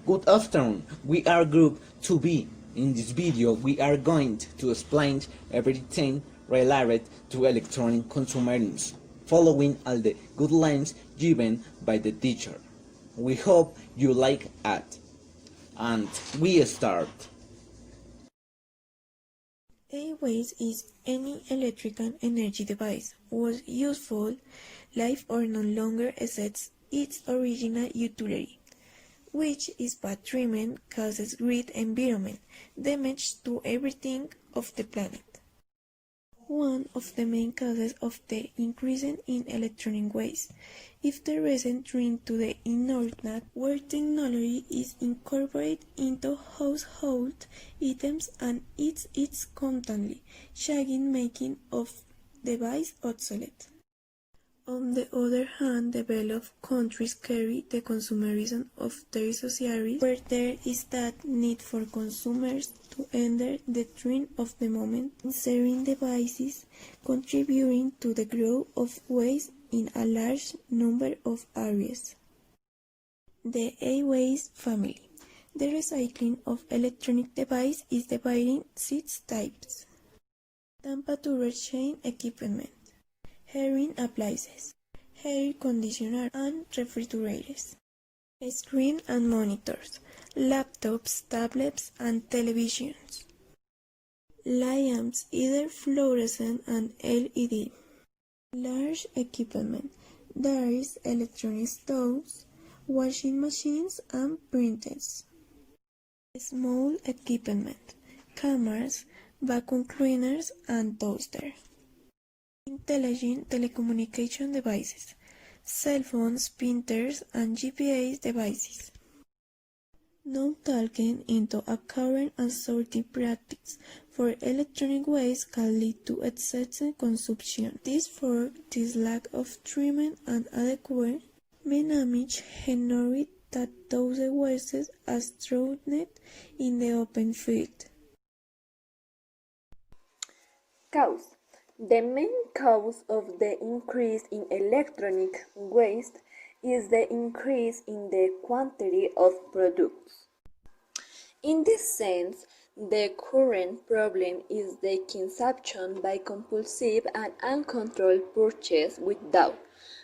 Good afternoon, we are Group 2B. In this video, we are going to explain everything related to electronic consumerism, following all the guidelines given by the teacher. We hope you like it. And we start. A waste is any electrical energy device whose useful life or no longer exceeds its original utility, which is bad treatment causes great environment damage to everything of the planet. One of the main causes of the increase in electronic waste is the recent trend to the internet, where technology is incorporated into household items and it's constantly changing, making of device obsolete. On the other hand, developed countries carry the consumerism of their societies, where there is that need for consumers to enter the trend of the moment, sharing devices, contributing to the growth of waste in a large number of areas. The A-waste family. The recycling of electronic devices is divided in 6 types. Temperature change equipment, hearing appliances, air conditioners and refrigerators, screen and monitors, laptops, tablets and televisions, lamps either fluorescent and LED, large equipment, there is electronic stoves, washing machines and printers, small equipment, cameras, vacuum cleaners and toasters. Intelligent telecommunication devices, cell phones, printers, and GPS devices. Now talking into a current and sorting practice for electronic waste can lead to excessive consumption. This lack of treatment and adequate management generate that those wastes are thrown in the open field. Cause. The main cause of the increase in electronic waste is the increase in the quantity of products. In this sense, the current problem is the consumption by compulsive and uncontrolled purchase without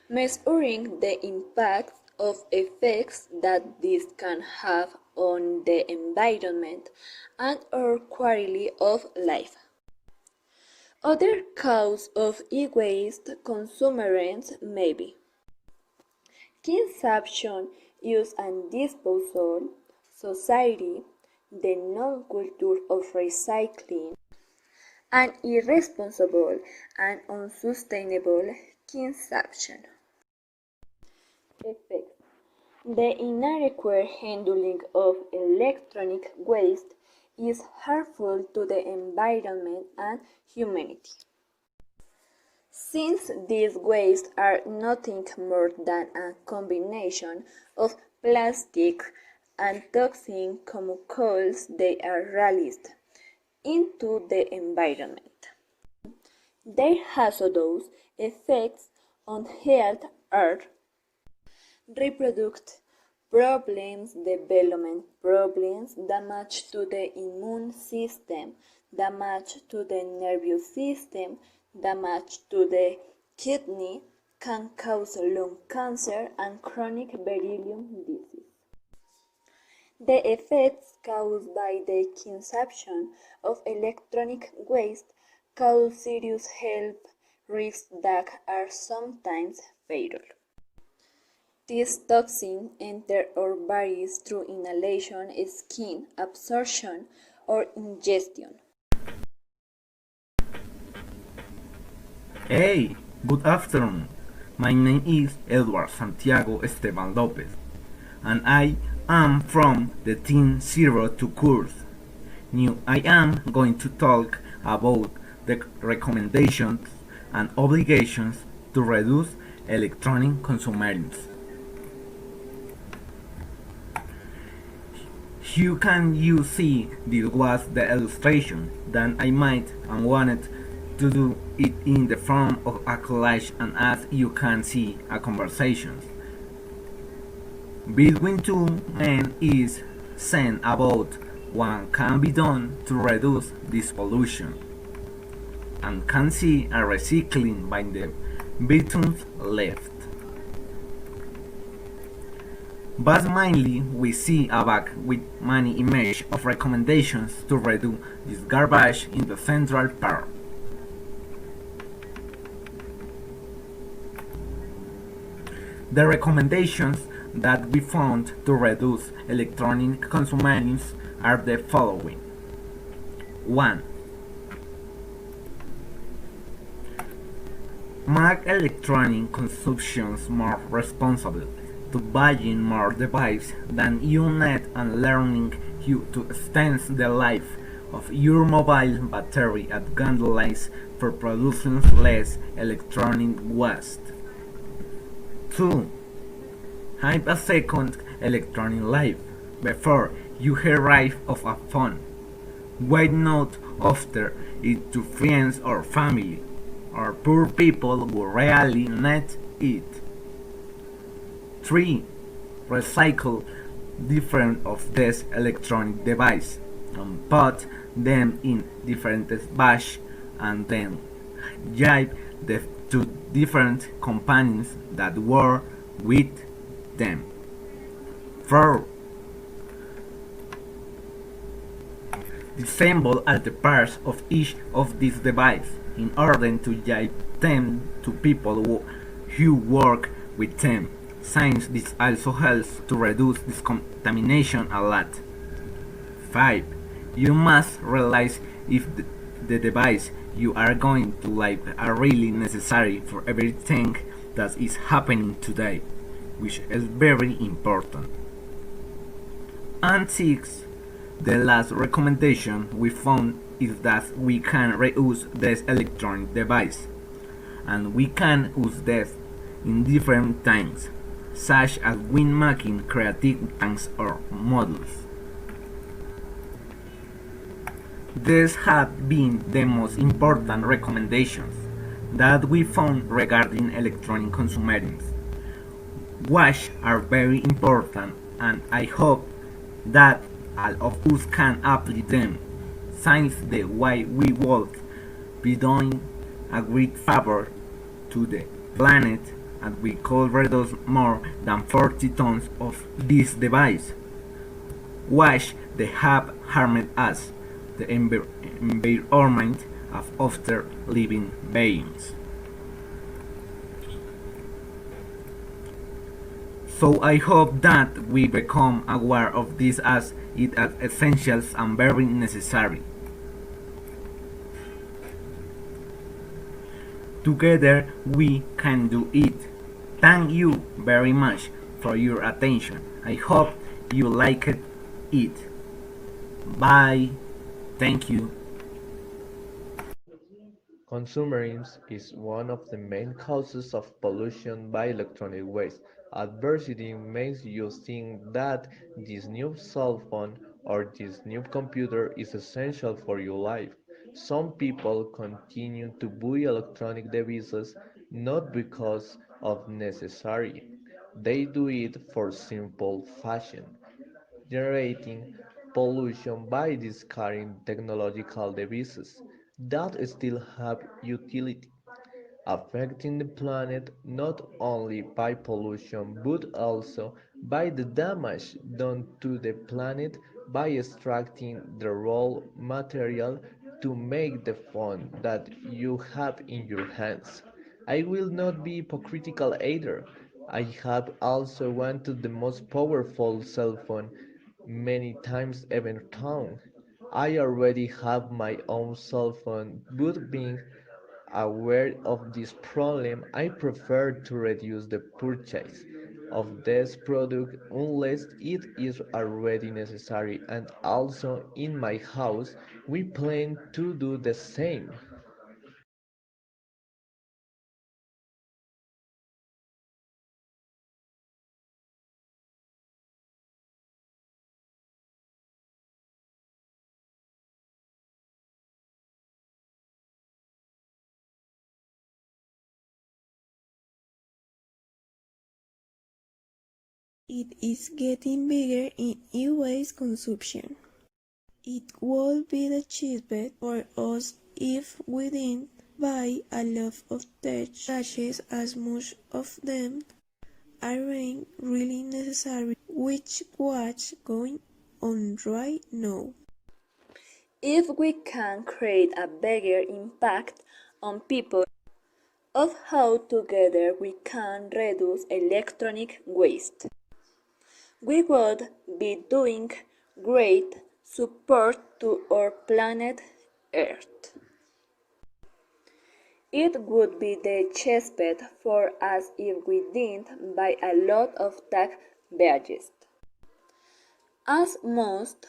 measuring the impact of effects that this can have on the environment and our quality of life. Other causes of e-waste consumerism may be consumption, use and disposal, society, the non-culture of recycling, and irresponsible and unsustainable consumption. Effects. The inadequate handling of electronic waste is harmful to the environment and humanity. Since these wastes are nothing more than a combination of plastic and toxic chemicals, they are released into the environment. Their hazardous effects on health are reproductive problems, development problems, damage to the immune system, damage to the nervous system, damage to the kidney, can cause lung cancer and chronic viral disease. The effects caused by the consumption of electronic waste cause serious health risks that are sometimes fatal. These toxins enter our bodies through inhalation, skin absorption, or ingestion. Hey, good afternoon. My name is Edward Santiago Esteban Lopez, and I am from the Team 02 course. Now I am going to talk about the recommendations and obligations to reduce electronic consumerism. How can you see this was the illustration that I might and wanted to do it in the form of a collage, and as you can see a conversation between two men is saying about what can be done to reduce this pollution, and can see a recycling by the bottom left. But mainly we see a bag with many images of recommendations to reduce this garbage in the central part. The recommendations that we found to reduce electronic consumption are the following. 1. Make electronic consumptions more responsible to buying more devices than you need and learning how to extend the life of your mobile battery at guidelines for producing less electronic waste. 2. Have a second electronic life before you arrive of a phone. Wait not after it to friends or family or poor people who really need it. 3. Recycle different of these electronic devices and put them in different batch and then give the to different companies that work with them. 4. Disassemble all the parts of each of these devices in order to give them to people who work with them, since this also helps to reduce this contamination a lot. 5. You must realize if the device you are going to live are really necessary for everything that is happening today, which is very important. And 6. The last recommendation we found is that we can reuse this electronic device, and we can use this in different times, such as when making creative tanks or models. These have been the most important recommendations that we found regarding electronic consumerism, which are very important, and I hope that all of us can apply them, since the way we would be doing a great favor to the planet, and we could reduce more than 40 tons of this device, which they have harmed us, the environment of other living beings. So I hope that we become aware of this as it is essential and very necessary. Together we can do it. Thank you very much for your attention. I hope you liked it. Bye. Thank you. Consumerism is one of the main causes of pollution by electronic waste. Adversity makes you think that this new cell phone or this new computer is essential for your life. Some people continue to buy electronic devices not because of necessary. They do it for simple fashion, generating pollution by discarding technological devices that still have utility, affecting the planet not only by pollution but also by the damage done to the planet by extracting the raw material to make the phone that you have in your hands. I will not be hypocritical either. I have also wanted the most powerful cell phone many times ever found. I already have my own cell phone, but being aware of this problem, I prefer to reduce the purchase of this product unless it is already necessary, and also in my house we plan to do the same. It is getting bigger in e-waste consumption. It would be the cheapest for us if we didn't buy a lot of tchotchkes, as much of them aren't really necessary, which what's going on right now. If we can create a bigger impact on people of how together we can reduce electronic waste, we would be doing great support to our planet Earth. It would be the cheapest for us if we didn't buy a lot of tech gadgets, as most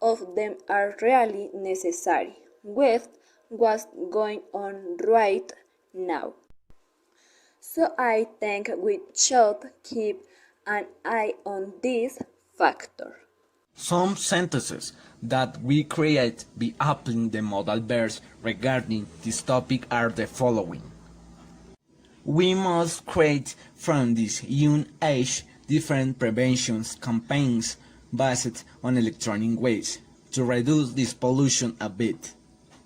of them are really necessary with what's going on right now. So I think we should keep an eye on this factor. Some sentences that we create by applying the modal verbs regarding this topic are the following. We must create from this young age different prevention campaigns based on electronic waste to reduce this pollution a bit,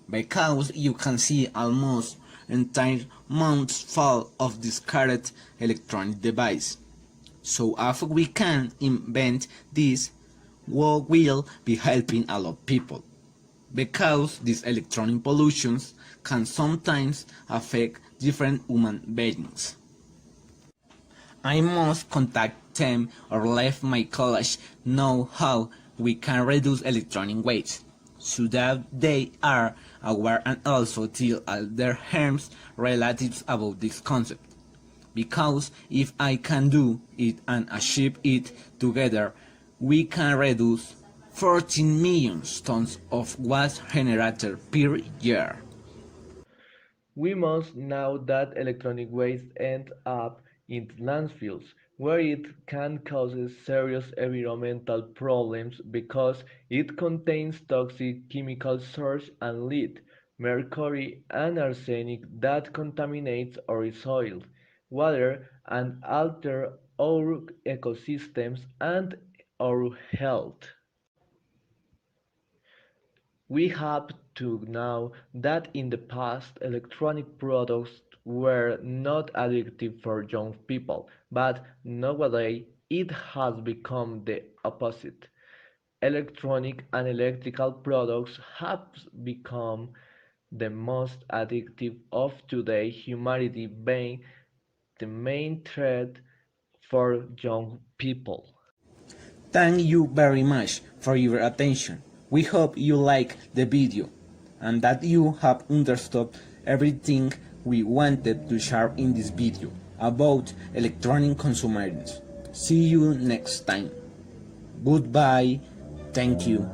because you can see almost entire months full of discarded electronic device. So if we can invent this, we will be helping a lot of people, because these electronic pollutions can sometimes affect different human beings. I must contact them or let my college know how we can reduce electronic waste, so that they are aware and also tell all their harms relatives about this concept. Because if I can do it and achieve it together, we can reduce 14 million tons of waste generated per year. We must know that electronic waste ends up in landfills, where it can cause serious environmental problems because it contains toxic chemical salts and lead, mercury, and arsenic that contaminates our soil, water, and alter our ecosystems and our health. We have to know that in the past electronic products were not addictive for young people, but nowadays it has become the opposite. Electronic and electrical products have become the most addictive of today, humanity being the main threat for young people. Thank you very much for your attention. We hope you like the video and that you have understood everything we wanted to share in this video about electronic consumerism. See you next time. Goodbye. Thank you.